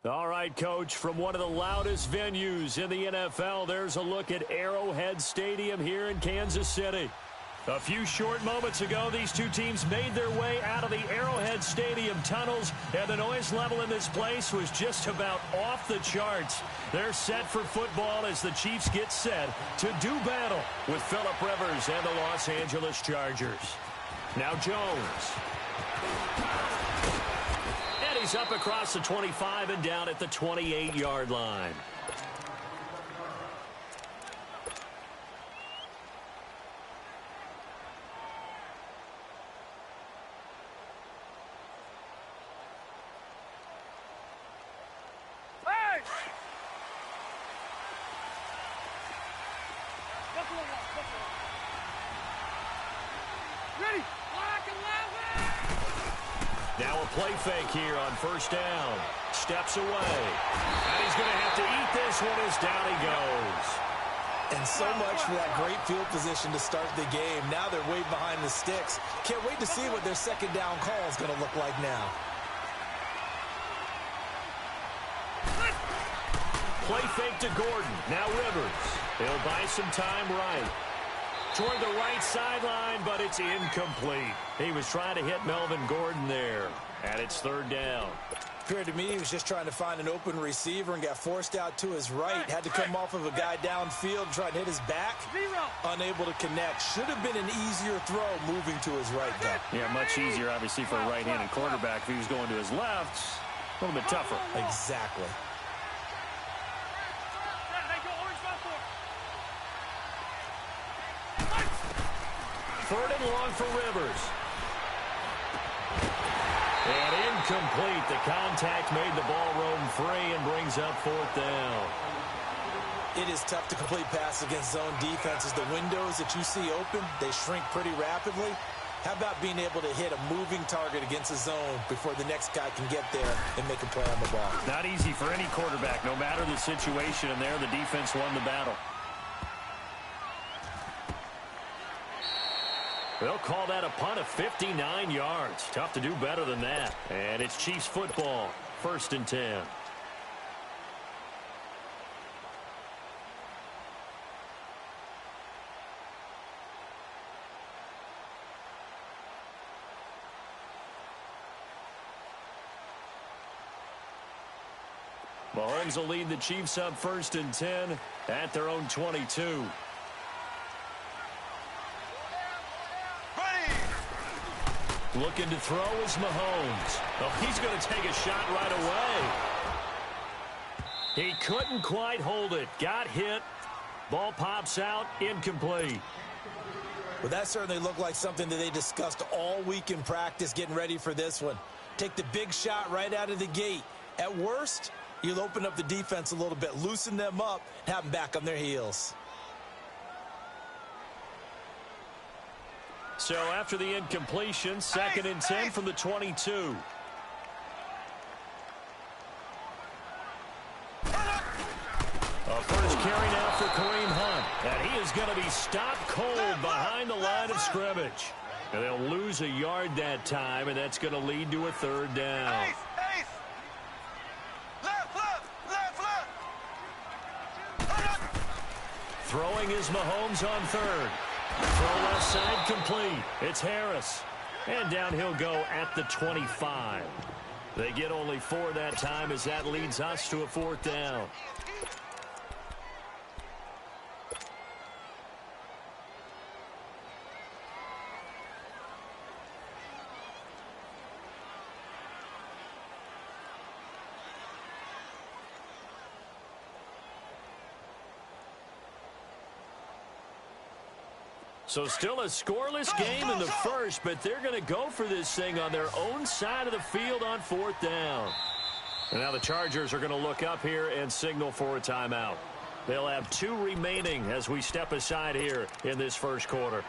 All right, Coach, from one of the loudest venues in the NFL, there's a look at Arrowhead Stadium here in Kansas City. A few short moments ago, these two teams made their way out of the Arrowhead Stadium tunnels, and the noise level in this place was just about off the charts. They're set for football as the Chiefs get set to do battle with Phillip Rivers and the Los Angeles Chargers. Now Jones. And he's up across the 25 and down at the 28-yard line. Now a play fake here on first down. Steps away. And he's going to have to eat this one as down he goes. And so much for that great field position to start the game. Now they're way behind the sticks. Can't wait to see what their second down call is going to look like now. Play fake to Gordon. Now Rivers. He'll buy some time right. Toward the right sideline, but it's incomplete. He was trying to hit Melvin Gordon there, and it's third down. Appeared to me he was just trying to find an open receiver and got forced out to his right. Had to come off of a guy downfield and try to hit his back. Unable to connect. Should have been an easier throw moving to his right, though. Yeah, much easier, obviously, for a right-handed quarterback. If he was going to his left, a little bit tougher. Exactly. Third and long for Rivers. And incomplete. The contact made the ball roam free and brings up fourth down. It is tough to complete passes against zone defenses. The windows that you see open, they shrink pretty rapidly. How about being able to hit a moving target against a zone before the next guy can get there and make a play on the ball? Not easy for any quarterback, no matter the situation, and there the defense won the battle. They'll call that a punt of 59 yards. Tough to do better than that. And it's Chiefs football, 1st and 10. Mahomes will lead the Chiefs up 1st and 10 at their own 22. Looking to throw is Mahomes. Oh, he's going to take a shot right away. He couldn't quite hold it. Got hit. Ball pops out. Incomplete. Well, that certainly looked like something that they discussed all week in practice getting ready for this one. Take the big shot right out of the gate. At worst, you'll open up the defense a little bit, loosen them up, and have them back on their heels. So after the incompletion, 2nd and 10 from the 22. A first carry now for Kareem Hunt. And he is going to be stopped cold behind the line of scrimmage. And they'll lose a yard that time, and that's going to lead to a third down. Throwing is Mahomes on third. Throw left side complete. It's Harris. And down he'll go at the 25. They get only 4 that time as that leads us to a 4th down. So still a scoreless game in the first, but they're going to go for this thing on their own side of the field on 4th down. And now the Chargers are going to look up here and signal for a timeout. They'll have 2 remaining as we step aside here in this first quarter.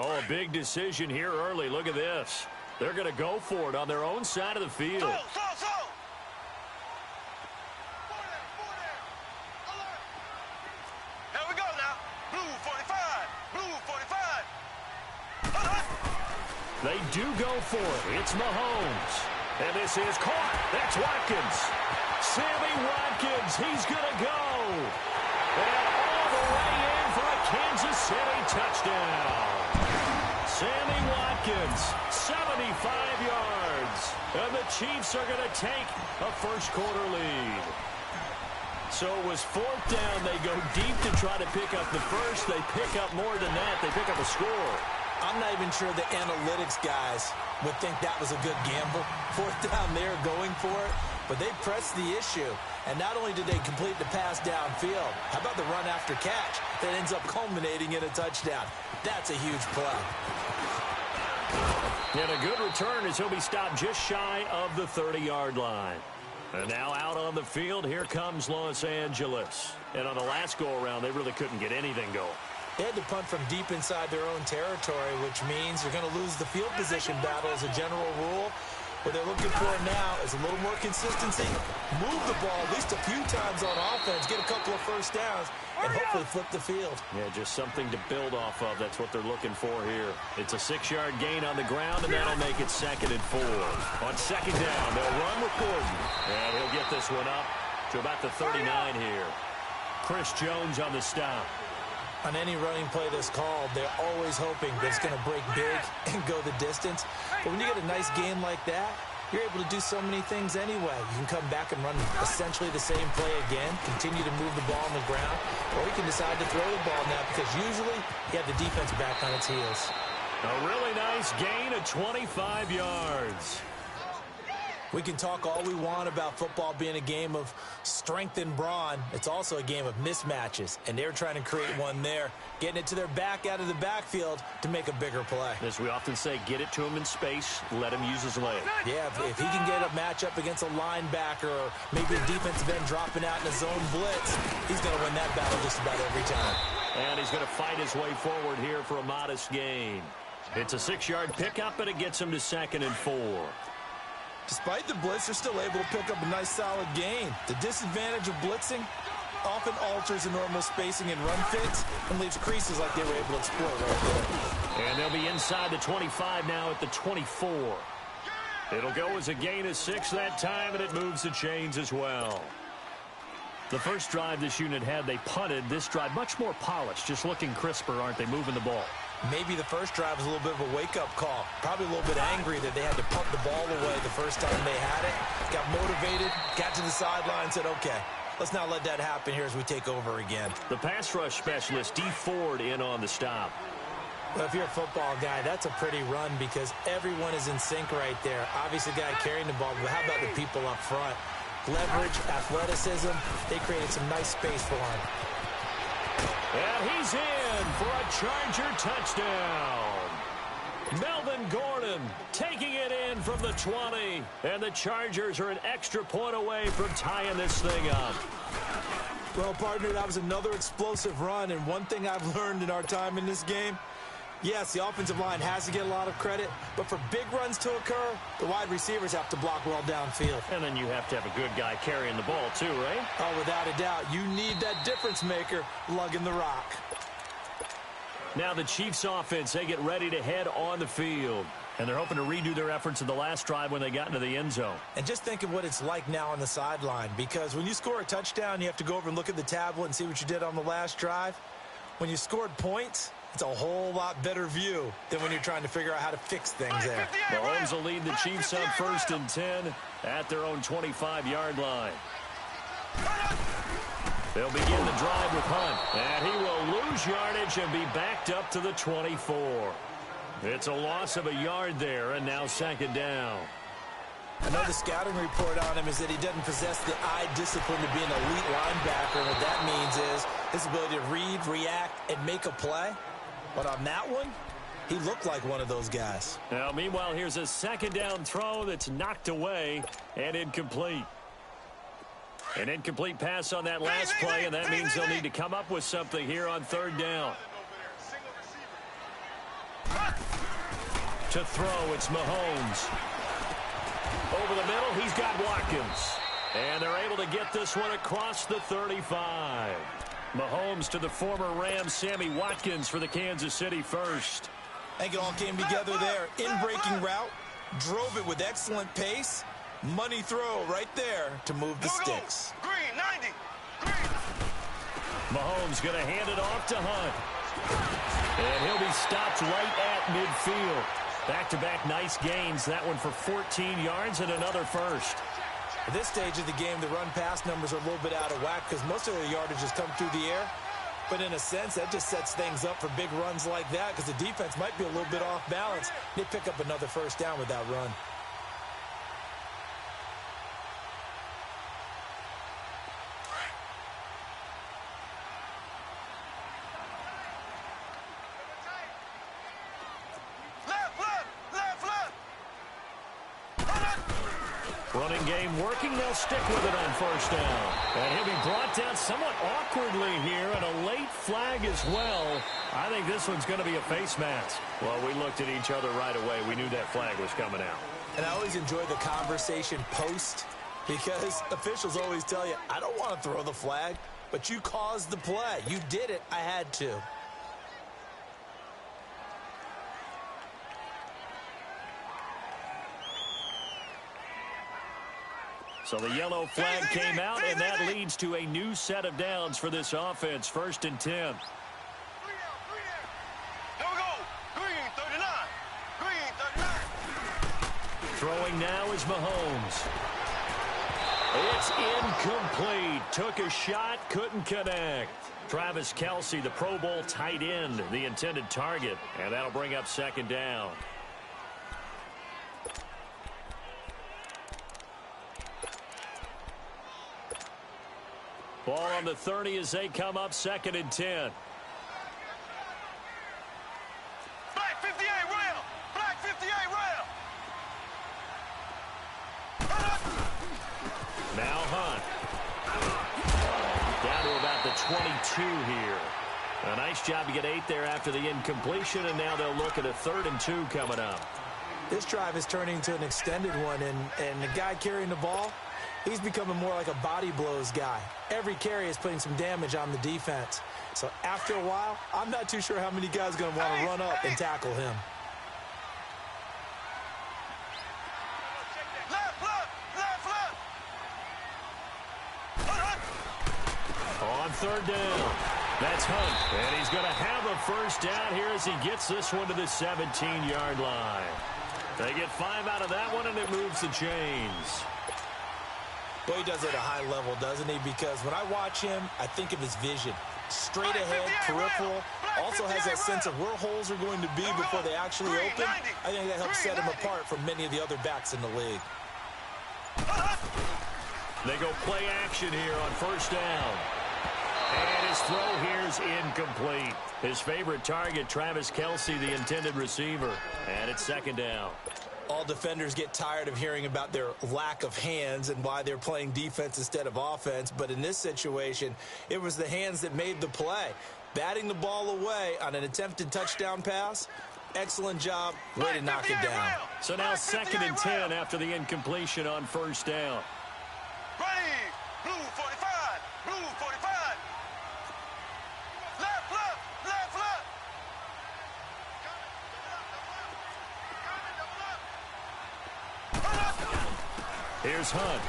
Oh, a big decision here early. Look at this. They're going to go for it on their own side of the field. Here we go now. Blue 45. Blue 45. They do go for it. It's Mahomes. And this is caught. That's Watkins. Sammy Watkins. He's going to go. And all the way in for a Kansas City touchdown. Sammy Watkins, 75 yards. And the Chiefs are going to take a first-quarter lead. So it was fourth down. They go deep to try to pick up the first. They pick up more than that. They pick up a score. I'm not even sure the analytics guys would think that was a good gamble. Fourth down, they're going for it. But they pressed the issue. And not only did they complete the pass downfield, how about the run after catch that ends up culminating in a touchdown? That's a huge play. And a good return as he'll be stopped just shy of the 30-yard line. And now out on the field, here comes Los Angeles. And on the last go-around, they really couldn't get anything going. They had to punt from deep inside their own territory, which means you're going to lose the field position battle as a general rule. What they're looking for now is a little more consistency, move the ball at least a few times on offense, get a couple of first downs, and hopefully flip the field. Yeah, just something to build off of. That's what they're looking for here. It's a 6-yard gain on the ground, and that'll make it 2nd and 4. On 2nd down, they'll run with Gordon. And he'll get this one up to about the 39 here. Chris Jones on the stop. On any running play that's called, they're always hoping that it's going to break big and go the distance. But when you get a nice game like that, you're able to do so many things anyway. You can come back and run essentially the same play again, continue to move the ball on the ground, or you can decide to throw the ball now because usually you have the defense back on its heels. A really nice gain of 25 yards. We can talk all we want about football being a game of strength and brawn. It's also a game of mismatches, and they're trying to create one there, getting it to their back out of the backfield to make a bigger play. As we often say, get it to him in space, let him use his leg. Yeah, if he can get a matchup against a linebacker or maybe a defensive end dropping out in a zone blitz, he's going to win that battle just about every time. And he's going to fight his way forward here for a modest gain. It's a 6-yard pickup, and it gets him to 2nd and 4. Despite the blitz, they're still able to pick up a nice solid gain. The disadvantage of blitzing often alters the normal spacing and run fits and leaves creases like they were able to exploit right there. And they'll be inside the 25 now at the 24. It'll go as a gain of 6 that time, and it moves the chains as well. The first drive this unit had, they punted. This drive, much more polished, just looking crisper, aren't they, moving the ball? Maybe the first drive was a little bit of a wake-up call. Probably a little bit angry that they had to punt the ball away the first time they had it. Got motivated, got to the sideline, said, okay, let's not let that happen here as we take over again. The pass rush specialist, D. Ford, in on the stop. Well, if you're a football guy, that's a pretty run because everyone is in sync right there. Obviously, the guy carrying the ball, but how about the people up front? Leverage, athleticism, they created some nice space for him. And he's in for a Charger touchdown. Melvin Gordon taking it in from the 20. And the Chargers are an extra point away from tying this thing up. Well, partner, that was another explosive run. And one thing I've learned in our time in this game, yes, the offensive line has to get a lot of credit, but for big runs to occur, the wide receivers have to block well downfield. And then you have to have a good guy carrying the ball too, right? Oh, without a doubt. You need that difference maker lugging the rock. Now the Chiefs offense, they get ready to head on the field. And they're hoping to redo their efforts in the last drive when they got into the end zone. And just think of what it's like now on the sideline, because when you score a touchdown, you have to go over and look at the tablet and see what you did on the last drive. When you scored points, it's a whole lot better view than when you're trying to figure out how to fix things there. Mahomes will lead the Chiefs on 1st and 10 at their own 25-yard line. They'll begin the drive with Hunt, and he will lose yardage and be backed up to the 24. It's a loss of a yard there, and now 2nd down. I know the scouting report on him is that he doesn't possess the eye discipline to be an elite linebacker. What that means is his ability to read, react, and make a play. But on that one, he looked like one of those guys. Now, meanwhile, here's a 2nd down throw that's knocked away and incomplete. An incomplete pass on that last play, and that means they'll need to come up with something here on 3rd down. To throw, it's Mahomes. Over the middle, he's got Watkins. And they're able to get this one across the 35. Mahomes to the former Rams, Sammy Watkins for the Kansas City first. I think it all came together there. In-breaking route, drove it with excellent pace. Money throw right there to move the sticks. Green, 90. Green. Mahomes going to hand it off to Hunt. And he'll be stopped right at midfield. Back-to-back nice gains. That one for 14 yards and another first. At this stage of the game, the run-pass numbers are a little bit out of whack because most of their yardage has come through the air. But in a sense, that just sets things up for big runs like that because the defense might be a little bit off balance. They pick up another first down with that run. Running game working. They'll stick with it on first down. And he'll be brought down somewhat awkwardly here, and a late flag as well. I think this one's going to be a face mask. Well, we looked at each other right away. We knew that flag was coming out. And I always enjoy the conversation post because officials always tell you, I don't want to throw the flag, but you caused the play. You did it. I had to. So the yellow flag came out, and that leads to a new set of downs for this offense. 1st and 10. Here we go. Green, 39. Green, 39. Throwing now is Mahomes. It's incomplete. Took a shot, couldn't connect. Travis Kelce, the Pro Bowl tight end, the intended target. And that'll bring up 2nd down. Ball on the 30 as they come up, 2nd and 10. Black 58 rail. Black 58 rail. Now Hunt. Down to about the 22 here. A nice job to get 8 there after the incompletion, and now they'll look at a 3rd and 2 coming up. This drive is turning into an extended one, and the guy carrying the ball, he's becoming more like a body blows guy. Every carry is putting some damage on the defense. So after a while, I'm not too sure how many guys are going to want to run up and tackle him. On 3rd down, that's Hunt. And he's going to have a first down here as he gets this one to the 17-yard line. They get 5 out of that one, and it moves the chains. Well, he does it at a high level, doesn't he? Because when I watch him, I think of his vision. Straight ahead, peripheral. Also has that sense of where holes are going to be before they actually open. I think that helps set him apart from many of the other backs in the league. They go play action here on 1st down. And his throw here is incomplete. His favorite target, Travis Kelce, the intended receiver. And it's 2nd down. All defenders get tired of hearing about their lack of hands and why they're playing defense instead of offense. But in this situation, it was the hands that made the play. Batting the ball away on an attempted touchdown pass. Excellent job. Way to knock it down. So now 2nd and 10 after the incompletion on 1st down. Ready. Blue 45. Blue 45. Left, left, left, left. Here's Hunt.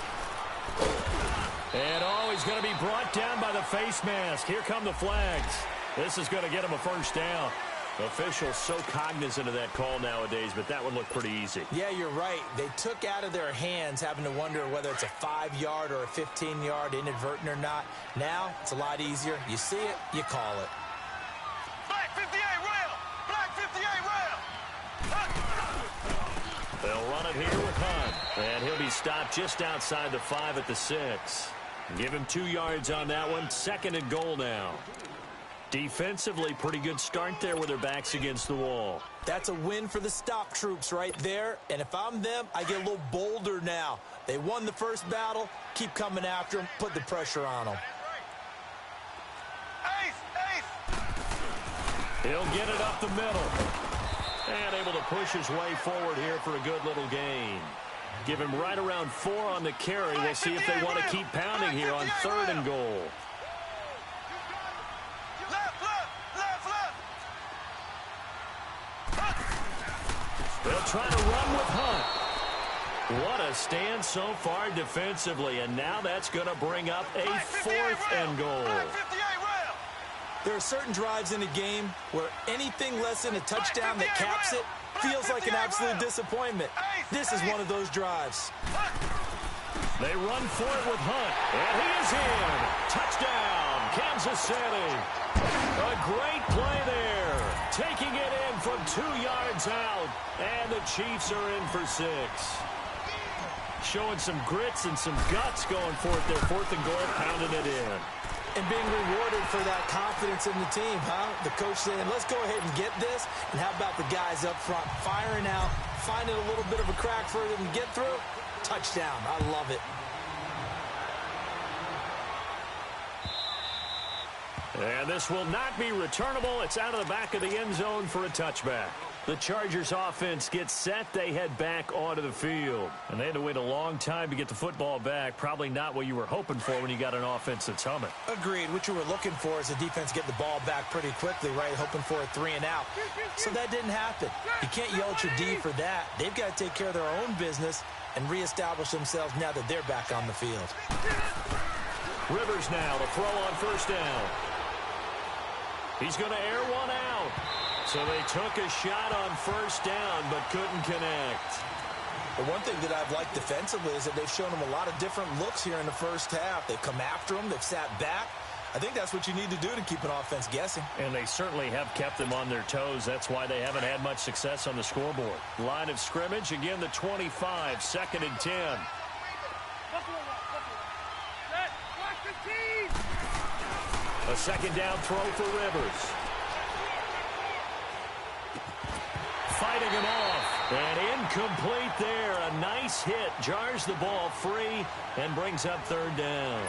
And he's going to be brought down by the face mask. Here come the flags. This is going to get him a first down. Officials so cognizant of that call nowadays, but that one looked pretty easy. Yeah, you're right. They took out of their hands having to wonder whether it's a 5-yard or a 15-yard inadvertent or not. Now, it's a lot easier. You see it, you call it. Black 58 rail. Black 58 rail. They'll run it here with Hunt. And he'll be stopped just outside the 5 at the 6. Give him 2 yards on that one. 2nd and goal now. Defensively, pretty good start there with their backs against the wall. That's a win for the stop troops right there. And if I'm them, I get a little bolder now. They won the first battle. Keep coming after them. Put the pressure on them. Ace, ace. He'll get it up the middle. And able to push his way forward here for a good little gain. Give him right around 4 on the carry. We'll see if they want to keep pounding here on 3rd and goal. They'll try to run with Hunt. What a stand so far defensively, and now that's going to bring up a 4th and goal. There are certain drives in a game where anything less than a touchdown that caps it feels like an absolute disappointment. This is one of those drives. They run for it with Hunt, and he is in. Touchdown, Kansas City. A great play there. Taking it in from 2 yards out, and the Chiefs are in for 6. Showing some grits and some guts going for it there. 4th and goal, pounding it in. And being rewarded for that confidence in the team, huh? The coach saying, let's go ahead and get this. And how about the guys up front firing out, finding a little bit of a crack for them to get through? Touchdown. I love it. And this will not be returnable. It's out of the back of the end zone for a touchback. The Chargers offense gets set. They head back onto the field. And they had to wait a long time to get the football back. Probably not what you were hoping for when you got an offense that's humming. Agreed. What you were looking for is the defense get the ball back pretty quickly, right? Hoping for a 3 and out. So that didn't happen. You can't yell at your D for that. They've got to take care of their own business and reestablish themselves now that they're back on the field. Rivers now to throw on 1st down. He's going to air one out. So they took a shot on 1st down, but couldn't connect. The one thing that I've liked defensively is that they've shown them a lot of different looks here in the 1st half. They've come after them. They've sat back. I think that's what you need to do to keep an offense guessing. And they certainly have kept them on their toes. That's why they haven't had much success on the scoreboard. Line of scrimmage, again, the 25, 2nd and 10. A 2nd down throw for Rivers. Fighting him off, and incomplete there. A nice hit, jars the ball free, and brings up 3rd down.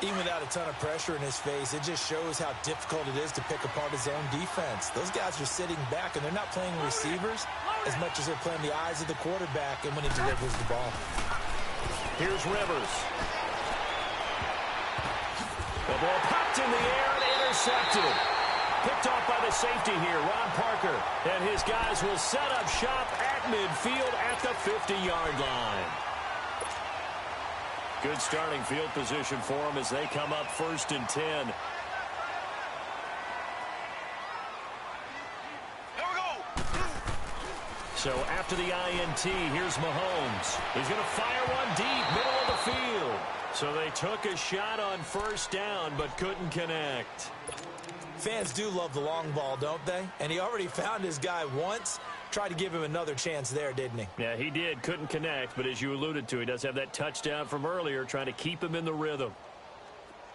Even without a ton of pressure in his face, it just shows how difficult it is to pick apart his own defense. Those guys are sitting back, and they're not playing receivers as much as they're playing the eyes of the quarterback and when he delivers the ball. Here's Rivers. The ball popped in the air and intercepted. Picked off by the safety here, Ron Parker. And his guys will set up shop at midfield at the 50-yard line. Good starting field position for them as they come up 1st and 10. Here we go. So after the INT, here's Mahomes. He's going to fire one deep, middle of the field. So they took a shot on 1st down, but couldn't connect. Fans do love the long ball, don't they? And he already found his guy once. Tried to give him another chance there, didn't he? Yeah, he did. Couldn't connect, but as you alluded to, he does have that touchdown from earlier, trying to keep him in the rhythm.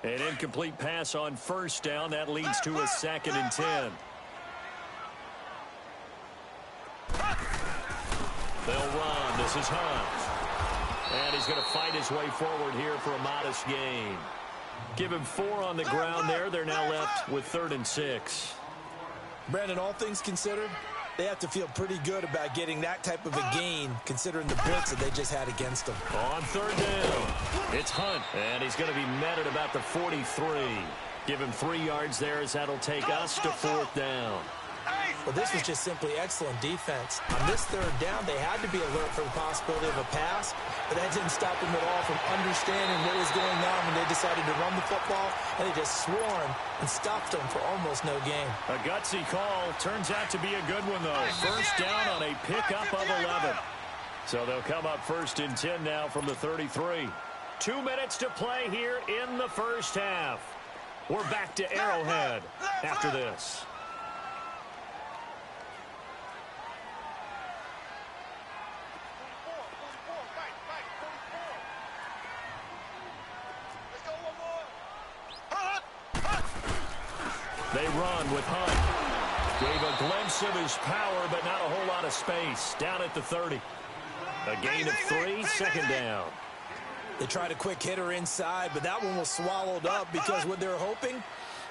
An incomplete pass on 1st down. That leads to a 2nd and 10. They'll run. This is Hunt. And he's going to fight his way forward here for a modest gain. Give him 4 on the ground there. They're now left with 3rd and 6. Brandon, all things considered, they have to feel pretty good about getting that type of a gain, considering the blitz that they just had against them. On 3rd down, it's Hunt, and he's going to be met at about the 43. Give him 3 yards there as that'll take us to 4th down. Well, this was just simply excellent defense. On this 3rd down, they had to be alert for the possibility of a pass, but that didn't stop them at all from understanding what was going on when they decided to run the football, and they just swarmed and stopped them for almost no gain. A gutsy call. Turns out to be a good one, though. 1st down on a pickup of 11. So they'll come up 1st and 10 now from the 33. 2 minutes to play here in the 1st half. We're back to Arrowhead after this. They run with Hunt. Gave a glimpse of his power, but not a whole lot of space. Down at the 30. A gain of 3, 2nd down. They tried a quick hitter inside, but that one was swallowed up because what they're hoping,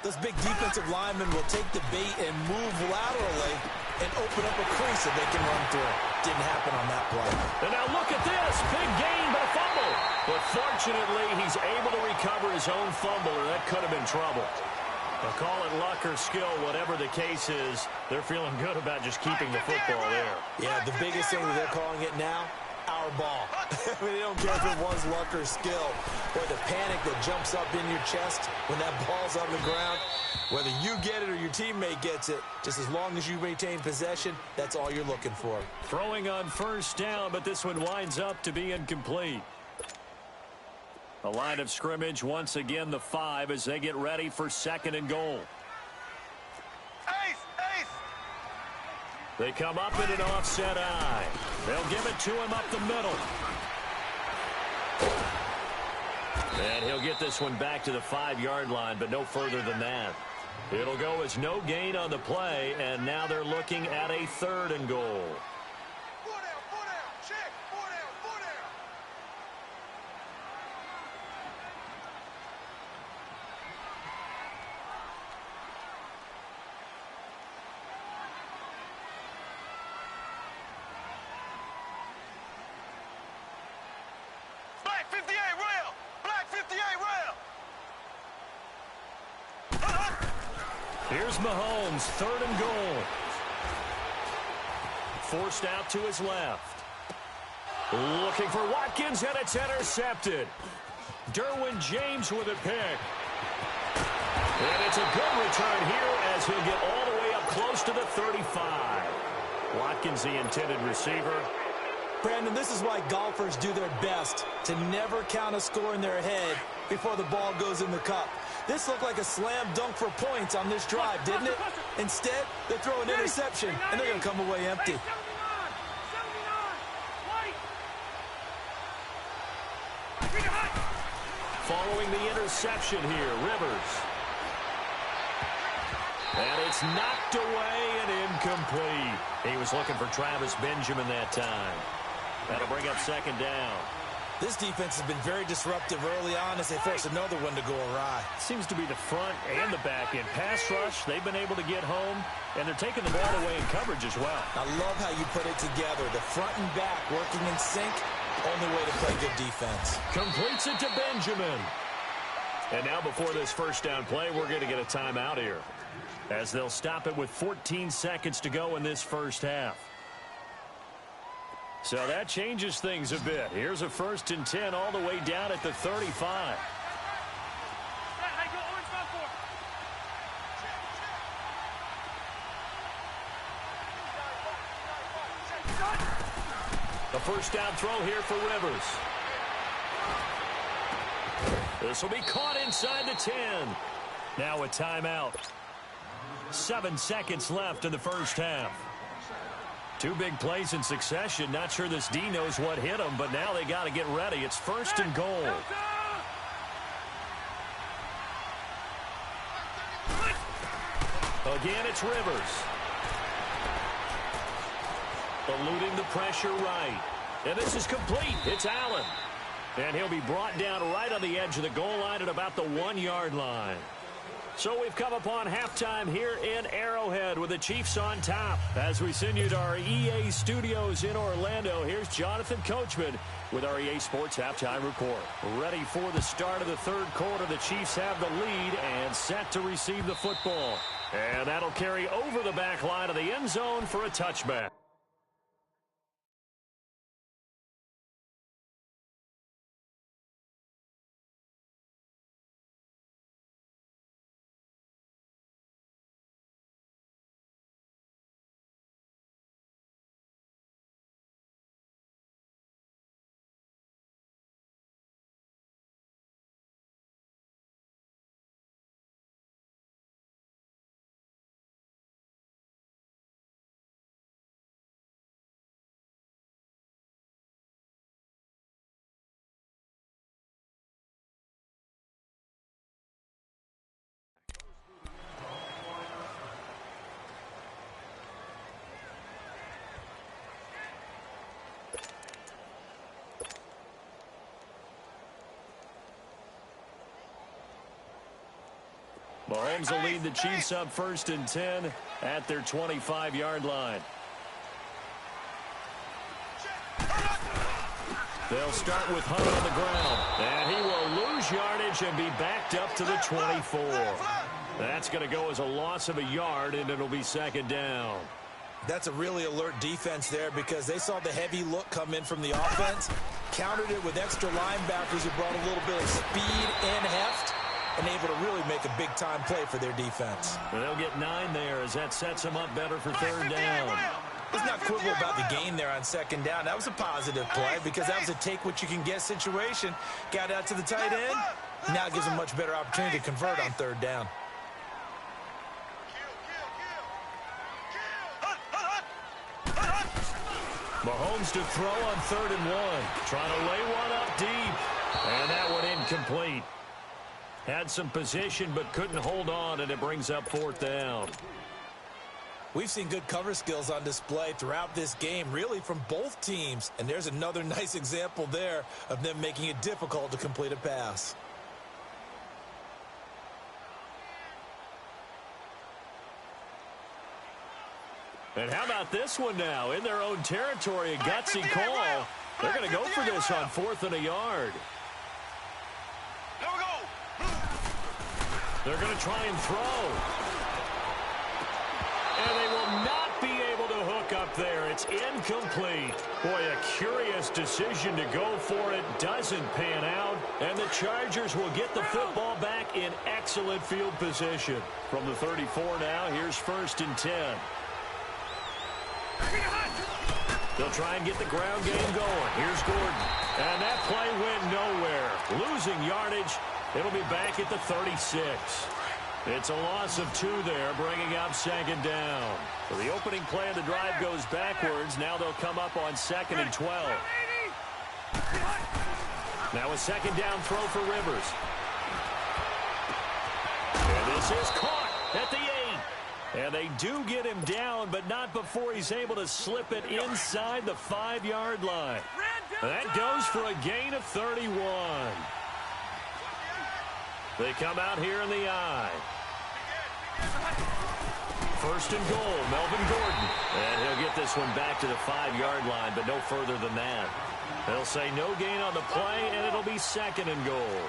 those big defensive linemen will take the bait and move laterally and open up a crease that they can run through. Didn't happen on that play. And now look at this. Big gain, but a fumble. But fortunately, he's able to recover his own fumble, or that could have been trouble. But call it luck or skill, whatever the case is, they're feeling good about just keeping the football there. Yeah, the biggest thing that they're calling it now, our ball. I mean, they don't care if it was luck or skill, or the panic that jumps up in your chest when that ball's on the ground. Whether you get it or your teammate gets it, just as long as you maintain possession, that's all you're looking for. Throwing on first down, but this one winds up to be incomplete. The line of scrimmage, once again, the 5 as they get ready for 2nd and goal. Ace! They come up in an offset eye. They'll give it to him up the middle. And he'll get this one back to the 5-yard line, but no further than that. It'll go as no gain on the play, and now they're looking at a 3rd and goal. Black 58 rail! Black 58 rail! Here's Mahomes, 3rd and goal. Forced out to his left. Looking for Watkins, and it's intercepted. Derwin James with a pick. And it's a good return here as he'll get all the way up close to the 35. Watkins, the intended receiver. Brandon, this is why golfers do their best to never count a score in their head before the ball goes in the cup. This looked like a slam dunk for points on this drive, didn't it? Instead, they throw an interception, and they're going to come away empty. Following the interception here, Rivers. And it's knocked away and incomplete. He was looking for Travis Benjamin that time. That'll bring up 2nd down. This defense has been very disruptive early on as they force another one to go awry. Seems to be the front and the back end. Pass rush, they've been able to get home, and they're taking the ball away in coverage as well. I love how you put it together. The front and back working in sync, only way to play good defense. Completes it to Benjamin. And now before this first down play, we're going to get a timeout here, as they'll stop it with 14 seconds to go in this first half. So that changes things a bit. Here's a 1st and 10 all the way down at the 35. The first down throw here for Rivers. This will be caught inside the 10. Now a timeout. 7 seconds left in the first half. 2 big plays in succession. Not sure this D knows what hit him, but now they got to get ready. It's 1st and goal. Again, it's Rivers. Eluding the pressure right. And this is complete. It's Allen. And he'll be brought down right on the edge of the goal line at about the 1-yard line. So we've come upon halftime here in Arrowhead with the Chiefs on top. As we send you to our EA studios in Orlando, here's Jonathan Coachman with our EA Sports Halftime Report. Ready for the start of the 3rd quarter. The Chiefs have the lead and set to receive the football. And that'll carry over the back line of the end zone for a touchback. Mahomes will lead the Chiefs up 1st and 10 at their 25-yard line. They'll start with Hunt on the ground. And he will lose yardage and be backed up to the 24. That's going to go as a loss of a yard, and it'll be 2nd down. That's a really alert defense there because they saw the heavy look come in from the offense, countered it with extra linebackers who brought a little bit of speed and heft, and able to really make a big-time play for their defense. And they'll get 9 there as that sets them up better for 3rd down. Let's not quibble about the gain there on 2nd down. That was a positive play because that was a take-what-you-can-get situation. Got out to the tight end. Now it gives them a much better opportunity to convert on 3rd down. Mahomes to throw on 3rd and 1. Trying to lay one up deep. And that one incomplete. Had some position but couldn't hold on, and it brings up 4th down. We've seen good cover skills on display throughout this game, really from both teams. And there's another nice example there of them making it difficult to complete a pass. And how about this one now? In their own territory, a gutsy call. They're going to go for this on 4th and a yard. They're going to try and throw. And they will not be able to hook up there. It's incomplete. Boy, a curious decision to go for it. Doesn't pan out. And the Chargers will get the football back in excellent field position. From the 34 now, here's 1st and 10. They'll try and get the ground game going. Here's Gordon. And that play went nowhere. Losing yardage. It'll be back at the 36. It's a loss of 2 there, bringing up 2nd down. So the opening play of the drive goes backwards. Now they'll come up on 2nd and 12. Now a 2nd down throw for Rivers. And this is caught at the 8. And they do get him down, but not before he's able to slip it inside the 5-yard line. That goes for a gain of 31. They come out here in the I. 1st and goal, Melvin Gordon. And he'll get this one back to the 5-yard line, but no further than that. They'll say no gain on the play, and it'll be 2nd and goal.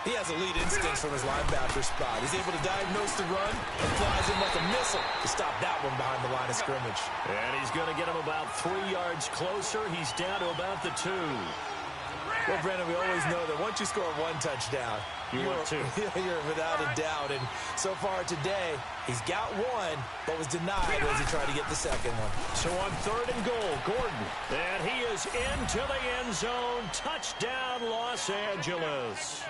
He has elite instincts from his linebacker spot. He's able to diagnose the run and flies in like a missile to stop that one behind the line of scrimmage. And he's going to get him about 3 yards closer. He's down to about the 2. Well, Brandon, we always know that once you score 1 touchdown, you're without a doubt. And so far today, he's got 1, but was denied as he tried to get the 2nd one. So on 3rd and goal, Gordon. And he is into the end zone. Touchdown, Los Angeles.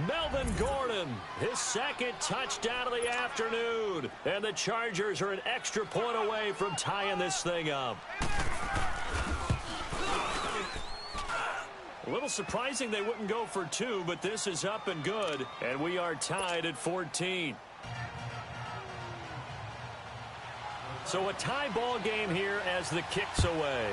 Melvin Gordon, his 2nd touchdown of the afternoon. And the Chargers are an extra point away from tying this thing up. A little surprising they wouldn't go for 2, but this is up and good, and we are tied at 14. So a tie ball game here as the kick's away.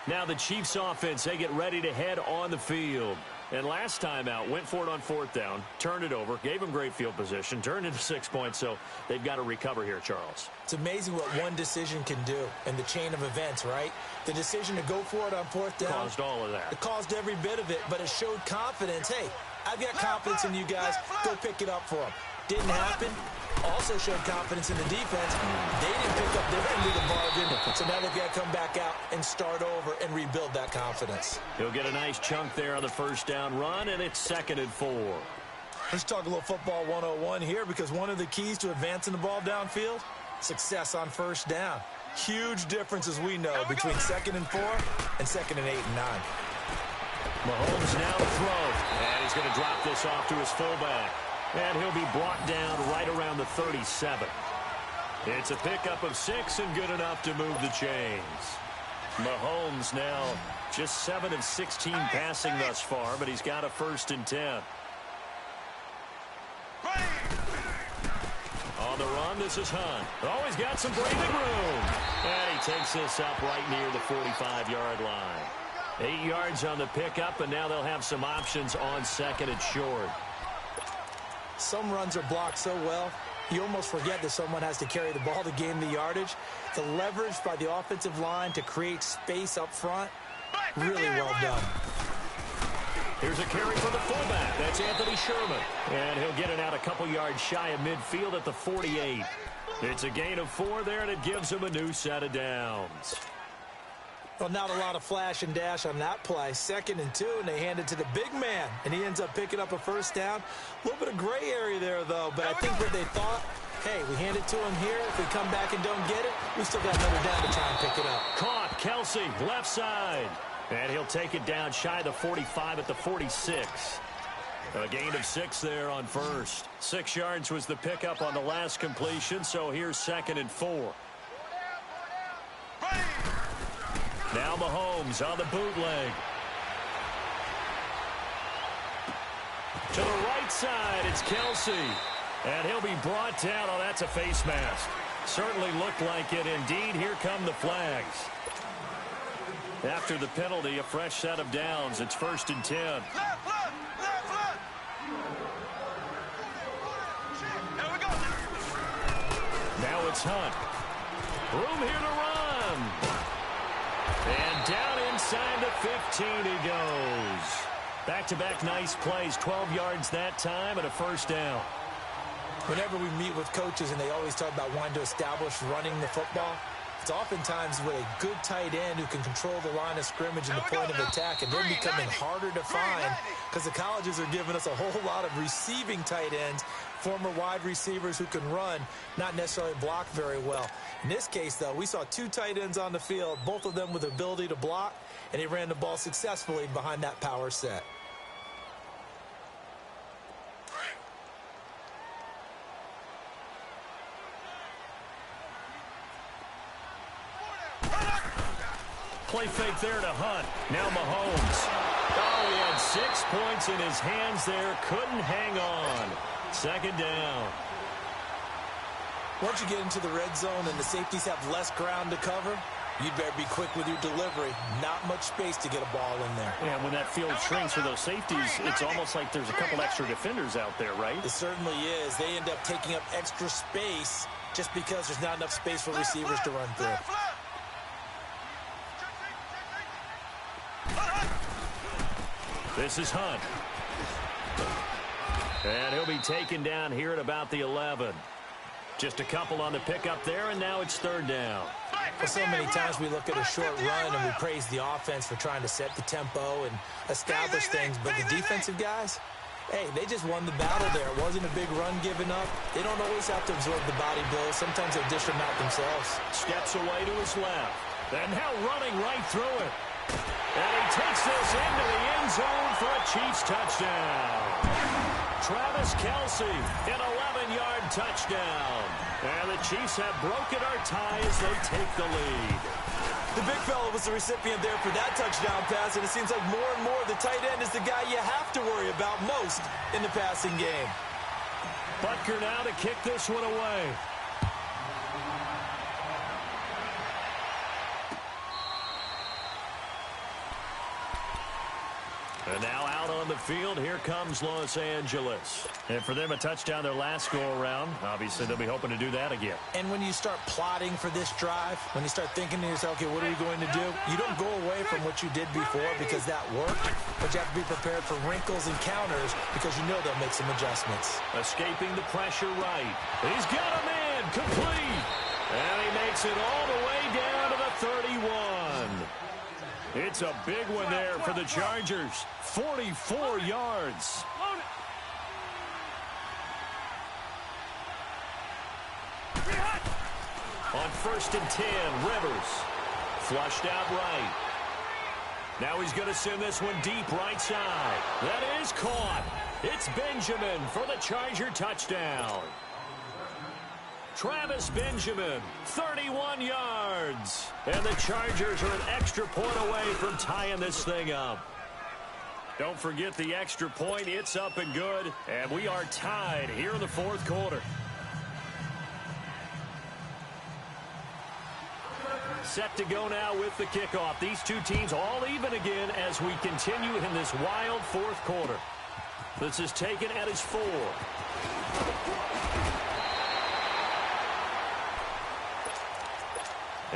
Now the Chiefs offense, they get ready to head on the field. And last time out, went for it on 4th down, turned it over, gave them great field position, turned into 6 points, so they've got to recover here, Charles. It's amazing what one decision can do in the chain of events, right? The decision to go for it on 4th down. Caused all of that. It caused every bit of it, but it showed confidence. Hey, I've got confidence in you guys. Go pick it up for them. Didn't happen. Also showed confidence in the defense. They didn't pick up their end of the bargain, so now they've got to come back out and start over and rebuild that confidence. He'll get a nice chunk there on the 1st down run, and it's 2nd and 4. Let's talk a little football 101 here, because one of the keys to advancing the ball downfield, success on 1st down. Huge difference, as we know, between 2nd and 4 and 2nd and 8 and 9. Mahomes now to throw, and he's going to drop this off to his fullback. And he'll be brought down right around the 37. It's a pickup of 6 and good enough to move the chains. Mahomes now just 7 of 16 passing thus far, but he's got a 1st and 10. On the run, return. This is Hunt. Oh, he's got some breathing room. And he takes this up right near the 45-yard line. 8 yards on the pickup, and now they'll have some options on second and short. Some runs are blocked so well, you almost forget that someone has to carry the ball to gain the yardage. The leverage by the offensive line to create space up front, really well done. Here's a carry for the fullback. That's Anthony Sherman. And he'll get it out a couple yards shy of midfield at the 48. It's a gain of 4 there, and it gives him a new set of downs. Well, not a lot of flash and dash on that play. 2nd and 2, and they hand it to the big man, and he ends up picking up a first down. A little bit of gray area there, though, but I think what they thought, hey, we hand it to him here. If we come back and don't get it, we still got another down to try and pick it up. Caught, Kelsey, left side. And he'll take it down shy of the 45 at the 46. A gain of 6 there on first. 6 yards was the pickup on the last completion, so here's 2nd and 4. Now Mahomes on the bootleg. To the right side, it's Kelsey. And he'll be brought down. Oh, that's a face mask. Certainly looked like it. Indeed, here come the flags. After the penalty, a fresh set of downs. It's 1st and 10. Left. There we go. Now it's Hunt. Room here to run. And down inside the 15 he goes. Back-to-back nice plays. 12 yards that time and a first down. Whenever we meet with coaches and they always talk about wanting to establish running the football, it's oftentimes with a good tight end who can control the line of scrimmage and the point of attack, and they're becoming harder to find because the colleges are giving us a whole lot of receiving tight ends, former wide receivers who can run, not necessarily block very well. In this case, though, we saw 2 tight ends on the field, both of them with the ability to block, and he ran the ball successfully behind that power set. Play fake there to Hunt. Now Mahomes. Oh, he had 6 points in his hands there. Couldn't hang on. 2nd down. Once you get into the red zone and the safeties have less ground to cover, you'd better be quick with your delivery. Not much space to get a ball in there. And when that field shrinks for those safeties, it's almost like there's a couple extra defenders out there, right? It certainly is. They end up taking up extra space just because there's not enough space for receivers to run through. This is Hunt. And he'll be taken down here at about the 11. Just a couple on the pickup there, and now it's 3rd down. Well, so many times we look at a short run and we praise the offense for trying to set the tempo and establish things, but the defensive guys, hey, they just won the battle there. It wasn't a big run given up. They don't always have to absorb the body blows. Sometimes they dish them out themselves. Steps away to his left. And now running right through it. And he takes this into the end zone for a Chiefs touchdown. Travis Kelsey, an 11-yard touchdown. And the Chiefs have broken our tie as they take the lead. The big fella was the recipient there for that touchdown pass, and it seems like more and more the tight end is the guy you have to worry about most in the passing game. Butker now to kick this one away. And now out on the field, here comes Los Angeles. And for them, a touchdown their last go-around. Obviously, they'll be hoping to do that again. And when you start plotting for this drive, when you start thinking to yourself, okay, what are we going to do? You don't go away from what you did before because that worked, but you have to be prepared for wrinkles and counters because you know they'll make some adjustments. Escaping the pressure right. He's got a man, complete. And he makes it all the way down to the 31. It's a big one there for the Chargers. 44 yards. On 1st and 10, Rivers. Flushed out right. Now he's going to send this one deep right side. That is caught. It's Benjamin for the Charger touchdown. Travis Benjamin, 31 yards. And the Chargers are an extra point away from tying this thing up. Don't forget the extra point. It's up and good. And we are tied here in the 4th quarter. Set to go now with the kickoff. These two teams all even again as we continue in this wild fourth quarter. This is taken at his 4.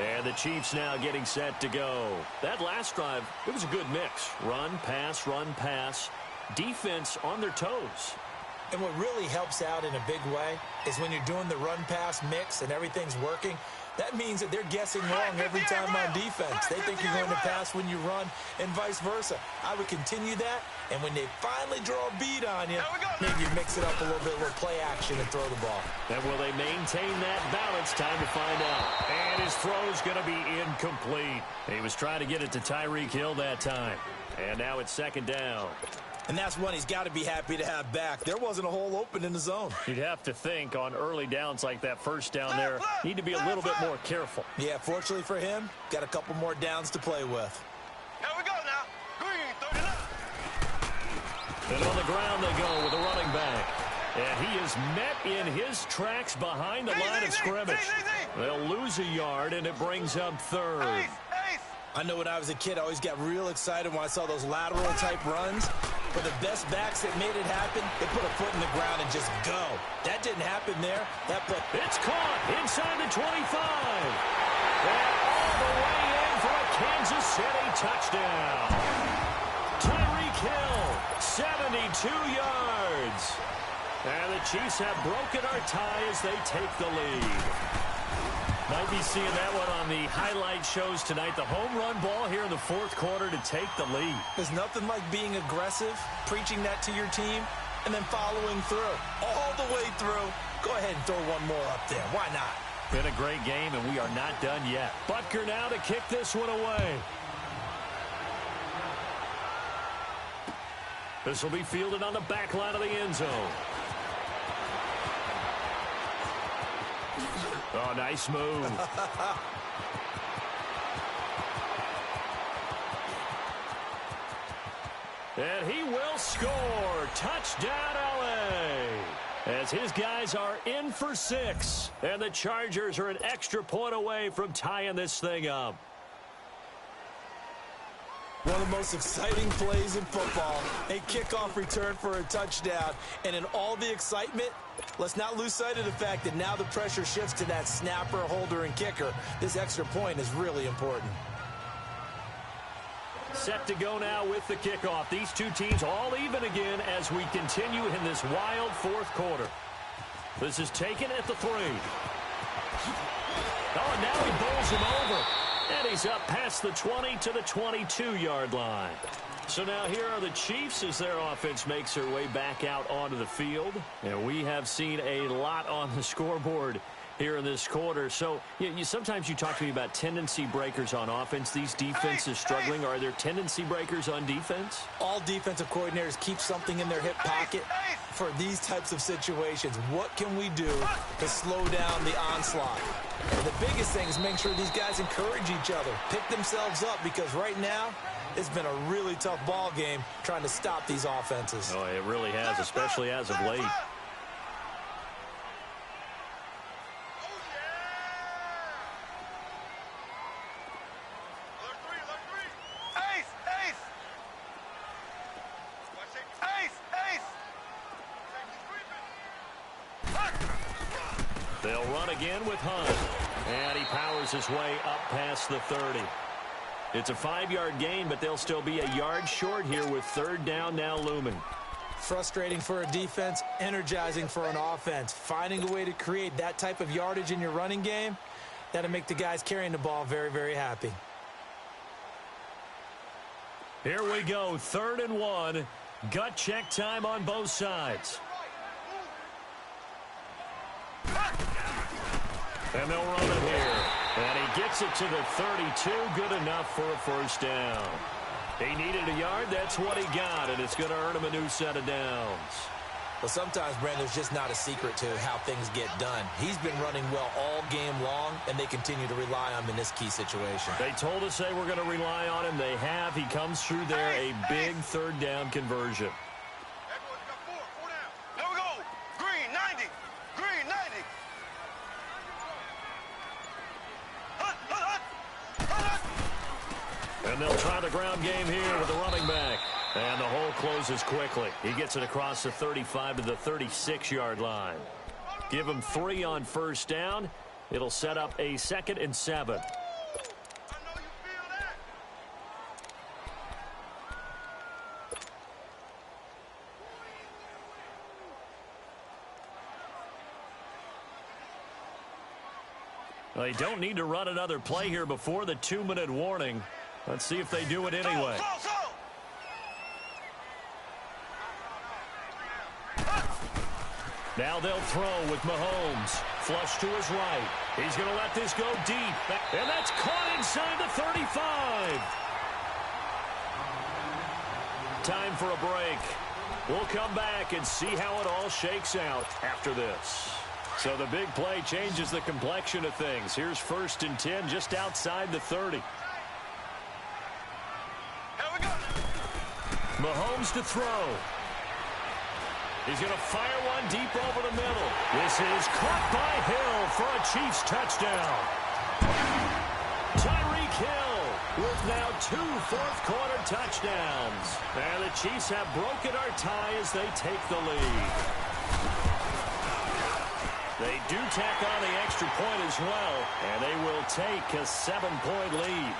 And the Chiefs now getting set to go. That last drive, it was a good mix. Run, pass, defense on their toes. And what really helps out in a big way is when you're doing the run-pass mix and everything's working, that means that they're guessing wrong every time on defense. They think you're going to pass when you run and vice versa. I would continue that, and when they finally draw a bead on you, maybe you mix it up a little bit, a little play action and throw the ball. And will they maintain that balance? Time to find out. And his throw's going to be incomplete. He was trying to get it to Tyreek Hill that time. And now it's second down. And that's one he's got to be happy to have back. There wasn't a hole open in the zone. You'd have to think on early downs like that first down there, need to be a little bit more careful. Yeah, fortunately for him, got a couple more downs to play with. Here we go now. Green, 39. And on the ground they go with a running back. And he is met in his tracks behind the line of scrimmage. They'll lose a yard, and it brings up third. I know when I was a kid, I always got real excited when I saw those lateral-type runs. For the best backs that made it happen, they put a foot in the ground and just go. That didn't happen there. It's caught inside the 25. And all the way in for a Kansas City touchdown. Tyreek Hill, 72 yards. And the Chiefs have broken our tie as they take the lead. Might be seeing that one on the highlight shows tonight. The home run ball here in the fourth quarter to take the lead. There's nothing like being aggressive, preaching that to your team, and then following through. All the way through. Go ahead and throw one more up there. Why not? Been a great game, and we are not done yet. Butker now to kick this one away. This will be fielded on the back line of the end zone. Oh, nice move. And he will score. Touchdown, LA. As his guys are in for 6. And the Chargers are an extra point away from tying this thing up. One of the most exciting plays in football, a kickoff return for a touchdown. And in all the excitement, let's not lose sight of the fact that now the pressure shifts to that snapper, holder, and kicker. This extra point is really important. Set to go now with the kickoff. These two teams all even again as we continue in this wild fourth quarter. This is taken at the 3. Oh, and now he bowls him over. And he's up past the 20 to the 22-yard line. So now here are the Chiefs as their offense makes their way back out onto the field. And we have seen a lot on the scoreboard here in this quarter. So sometimes you talk to me about tendency breakers on offense. These defenses struggling. Are there tendency breakers on defense? All defensive coordinators keep something in their hip pocket for these types of situations. What can we do to slow down the onslaught? And the biggest thing is make sure these guys encourage each other, pick themselves up, because right now it's been a really tough ball game trying to stop these offenses. Oh, it really has, especially as of late. They'll run again with Hunt. And he powers his way up past the 30. It's a 5-yard gain, but they'll still be a yard short here with third down now looming. Frustrating for a defense, energizing for an offense. Finding a way to create that type of yardage in your running game, that'll make the guys carrying the ball very, very happy. Here we go, 3rd and 1. Gut check time on both sides. And they'll run it here. And he gets it to the 32. Good enough for a first down. He needed a yard. That's what he got. And it's going to earn him a new set of downs. Well, sometimes, Brandon, there's just not a secret to how things get done. He's been running well all game long, and they continue to rely on him in this key situation. They told us they were going to rely on him. They have. He comes through there, a big third down conversion. Everyone's got 4 down. Here we go. Green, 90. Green, 90. Hunt, hunt, hunt. And they'll try the ground game here with the running back. And the hole closes quickly. He gets it across the 35 to the 36-yard line. Give him 3 on first down. It'll set up a 2nd and 7. They don't need to run another play here before the 2-minute warning. Let's see if they do it anyway. Now they'll throw with Mahomes. Flush to his right. He's going to let this go deep. And that's caught inside the 35. Time for a break. We'll come back and see how it all shakes out after this. So the big play changes the complexion of things. Here's 1st and 10 just outside the 30. Here we go. Mahomes to throw. He's going to fire one deep over the middle. This is caught by Hill for a Chiefs touchdown. Tyreek Hill with now 2 fourth-quarter touchdowns. And the Chiefs have broken our tie as they take the lead. They do tack on the extra point as well, and they will take a 7-point lead.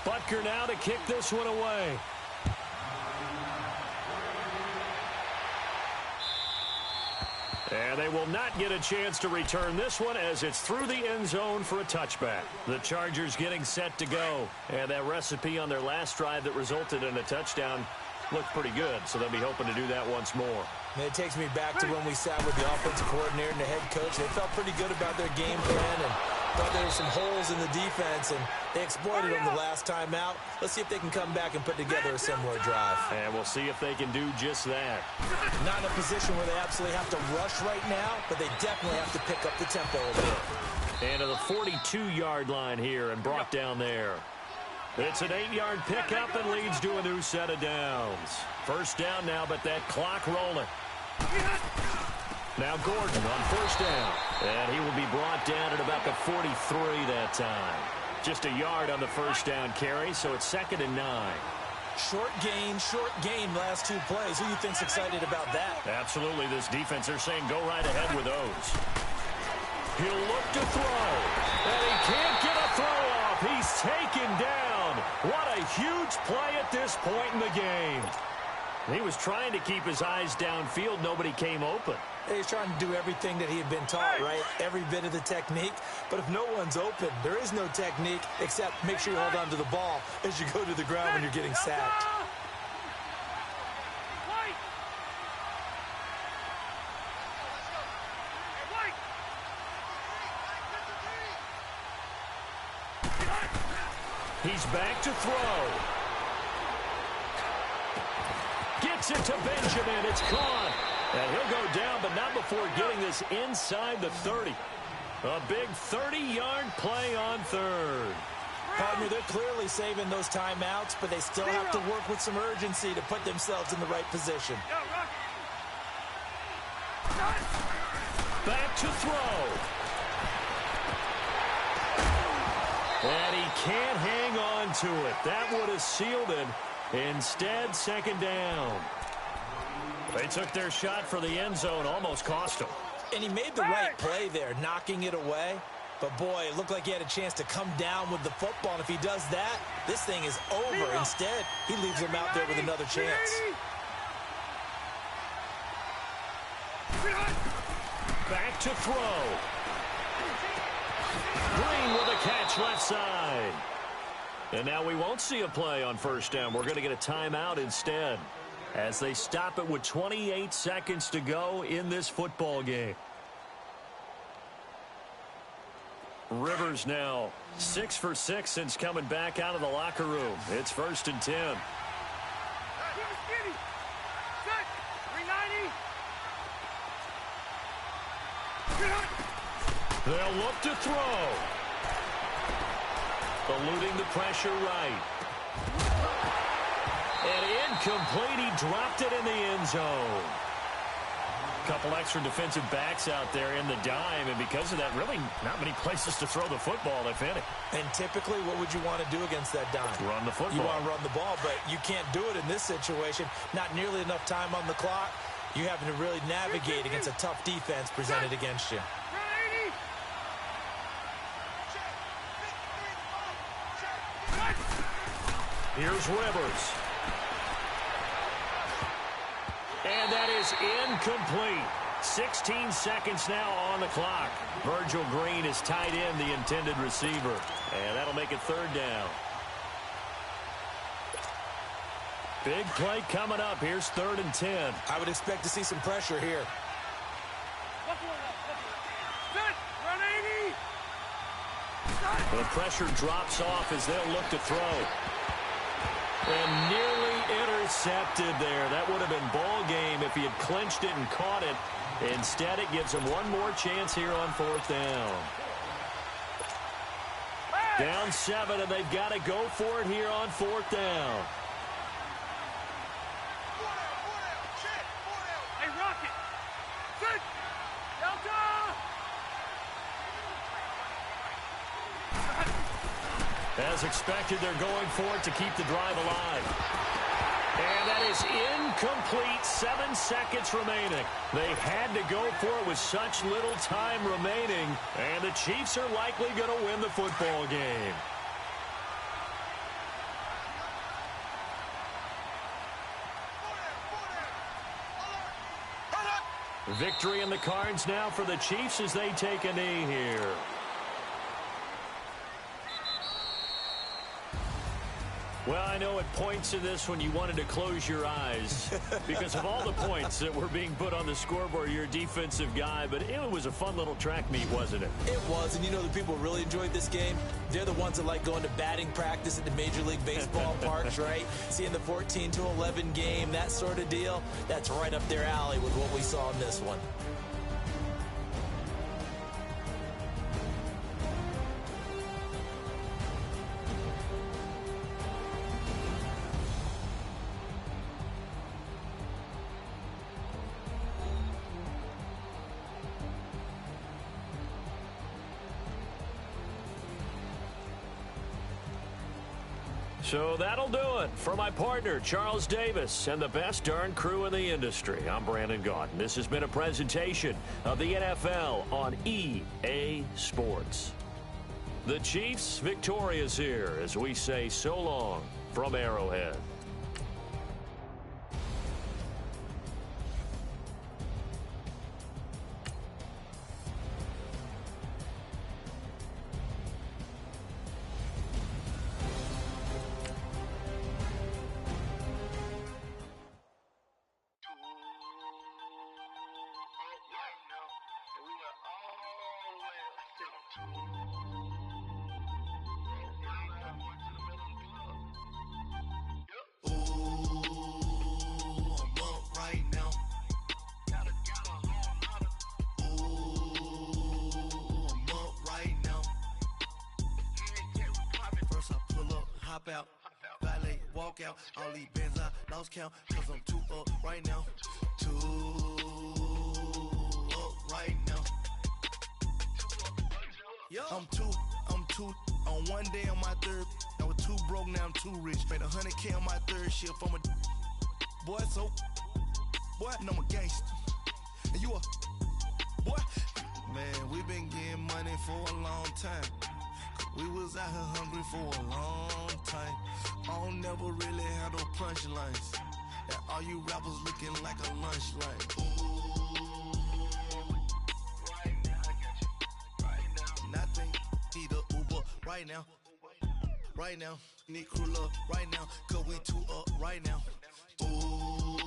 Butker now to kick this one away. And they will not get a chance to return this one as it's through the end zone for a touchback. The Chargers getting set to go. And that recipe on their last drive that resulted in a touchdown looked pretty good, so they'll be hoping to do that once more. And it takes me back to when we sat with the offensive coordinator and the head coach. They felt pretty good about their game plan and thought there were some holes in the defense, and they exploited them the last time out. Let's see if they can come back and put together a similar drive. And we'll see if they can do just that. Not in a position where they absolutely have to rush right now, but they definitely have to pick up the tempo a bit. And to the 42-yard line here and brought down there. It's an 8-yard pickup and leads to a new set of downs. First down now, but that clock rolling. Now Gordon on first down. And he will be brought down at about the 43 that time. Just a yard on the first down carry, so it's 2nd and 9. Short gain last 2 plays. Who do you think's excited about that? Absolutely, this defense, they're saying go right ahead with those. He'll look to throw. And he can't get a throw off. He's taken down. What a huge play at this point in the game. He was trying to keep his eyes downfield. Nobody came open. He's trying to do everything that he had been taught, right? Every bit of the technique. But if no one's open, there is no technique except make sure you hold on to the ball as you go to the ground when you're getting sacked. He's back to throw. Gets it to Benjamin. It's caught. And he'll go down, but not before getting this inside the 30. A big 30-yard play on third. Partner, they're clearly saving those timeouts, but they still have to work with some urgency to put themselves in the right position. Back to throw. And he can't hang on to it. That would have sealed it. Instead, 2nd down. They took their shot for the end zone, almost cost him. And he made the right play there, knocking it away. But, boy, it looked like he had a chance to come down with the football. And if he does that, this thing is over. Instead, he leaves him out there with another chance. Back to throw. Green with a catch left side. And now we won't see a play on first down. We're going to get a timeout instead as they stop it with 28 seconds to go in this football game. Rivers now 6 for 6 since coming back out of the locker room. It's 1st and 10. They'll look to throw. Eluding the pressure right. And incomplete. He dropped it in the end zone. Couple extra defensive backs out there in the dime, and because of that, really not many places to throw the football, if any. And typically, what would you want to do against that dime? Run the football. You want to run the ball, but you can't do it in this situation. Not nearly enough time on the clock. You're having to really navigate against a tough defense presented against you. Here's Rivers. And that is incomplete. 16 seconds now on the clock. Virgil Green is tied in, the intended receiver. And that'll make it third down. Big play coming up. Here's 3rd and 10. I would expect to see some pressure here. The pressure drops off as they'll look to throw. And nearly intercepted there. That would have been ball game if he had clinched it and caught it. Instead, it gives him one more chance here on 4th down. Down 7, and they've got to go for it here on 4th down. Hey, Rocket! Good! Delta! As expected, they're going for it to keep the drive alive. And that is incomplete. 7 seconds remaining. They had to go for it with such little time remaining. And the Chiefs are likely going to win the football game. Victory in the cards now for the Chiefs as they take a knee here. Well, I know at points in this when you wanted to close your eyes because of all the points that were being put on the scoreboard. You're a defensive guy, but it was a fun little track meet, wasn't it? It was, and you know the people really enjoyed this game? They're the ones that like going to batting practice at the Major League Baseball parks, right? Seeing the 14-11 game, that sort of deal. That's right up their alley with what we saw in this one. So that'll do it for my partner, Charles Davis, and the best darn crew in the industry. I'm Brandon Gaudin. This has been a presentation of the NFL on EA Sports. The Chiefs victorious here as we say so long from Arrowhead. Out, valet, walk out, all these bands I lost count, cause I'm too up right now, too up right now, I'm too, on one day on my third, I was too broke, now I'm too rich, made 100K on my third shift, I'm a boy, so, boy, and I'm a gangster, and you a, boy, man, we been getting money for a long time. We was out here hungry for a long time. I don't never really have no punchlines. And all you rappers looking like a lunch line. Right now, I got you. Right now. Nothing. Need a Uber right now. Right now. Need crew love right now. Cause we too up right now. Ooh,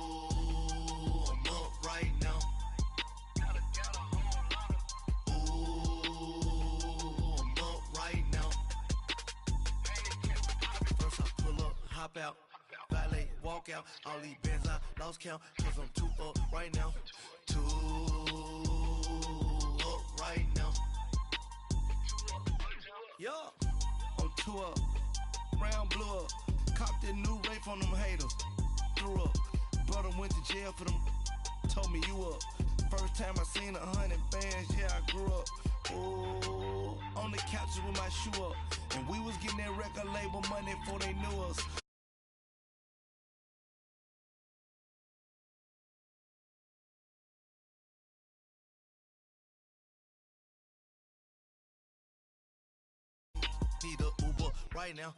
I'm up right now. Hop out, valet, walk out, all these bands I lost count, cause I'm too up right now, too up right now, yeah, I'm too up, round blew up, Copped that new rape on them haters. Threw up. Brother went to jail for them. Told me you up. First time I seen 100 bands, yeah, I grew up. Ooh, on the couches with my shoe up. And we was getting that record label money before they knew us. Need a Uber right now.